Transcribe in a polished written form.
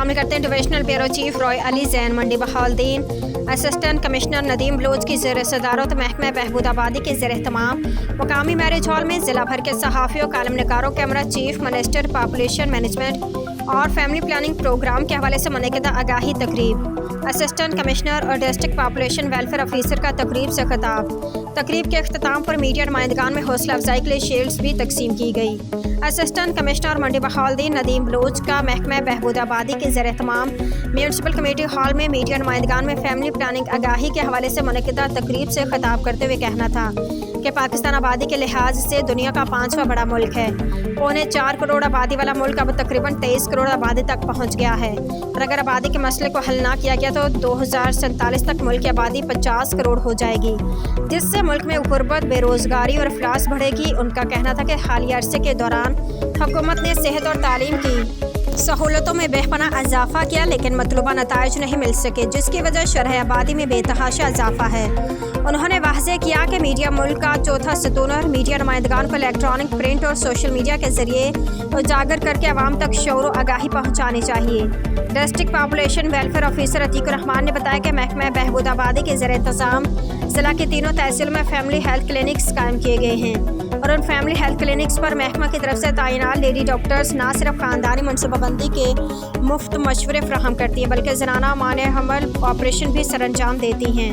शामिल करते हैं divisional bureau chief Rai Ali Jain, Mandi Bahauddin, assistant commissioner Nadeem Baloch की ज़ेर सदारत महकमा बहबूद आबादी के ज़ेर एहतमाम मुकामी मैरिज हॉल में ज़िला भर के सहाफ़ियों, कालम निगारों, camera chief, minister population management और फैमिली प्लानिंग प्रोग्राम के हवाले से मुनक़िदा आगाही तकरीब, असिस्टेंट कमिश्नर और डिस्ट्रिक्ट पॉपुलेशन वेलफेयर ऑफिसर का तकरीब से खिताब। तकरीब के अख्ताम पर मीडिया नुमाइंदगान में हौसला अफजाई के लिए शील्ड्स भी तकसीम की गई। असिस्टेंट कमिश्नर मंडी बहाउद्दीन नदीम बलोच का महकमा बहबूद आबादी के ज़ेर एहतमाम म्यूनसिपल कमेटी हॉल में मीडिया नुमाइंदगान में फैमिली प्लानिंग आगाही के हवाले से मुनक़िदा तकरीब से खिताब करते हुए कहना था कि पाकिस्तान आबादी के लिहाज से दुनिया का 5वां बड़ा मुल्क है। 4.25 करोड़ आबादी वाला मुल्क अब तकरीबन 23 करोड़ आबादी तक पहुँच गया है और अगर आबादी के मसले को हल ना किया गया तो 2047 तक मुल्क की आबादी 50 करोड़ हो जाएगी, जिससे मुल्क में गुर्बत, बेरोज़गारी और अफलास बढ़ेगी। उनका कहना था कि हालिया अरसे के दौरान हुकूमत ने सेहत और तालीम की सहूलतों में बेपनाह इजाफा किया, लेकिन मतलूबा नताइज नहीं मिल सके, जिसकी वजह शरह आबादी में बेतहाशा इजाफा है। उन्होंने वाज़ेह किया कि मीडिया मुल्क का चौथा सतून और मीडिया नुमाइंदगान को इलेक्ट्रॉनिक, प्रिंट और सोशल मीडिया के ज़रिए उजागर करके आवाम तक शऊर व आगाही पहुँचानी चाहिए। District population welfare officer Atiqur Rahman ने बताया कि महकमा बहबूद आबादी के ज़रिए इंतज़ाम ज़िला की तीनों तहसील में फैमिली हेल्थ क्लिनिक्स कायम किए गए हैं और उन फैमिली हेल्थ क्लिनिक्स पर महकमा की तरफ से तैनात लेडी डॉक्टर्स न सिर्फ ख़ानदानी मनसूबाबंदी के मुफ्त मशवरे फराहम करती हैं बल्कि ज़नाना माने हमल ऑपरेशन भी सर अंजाम देती हैं।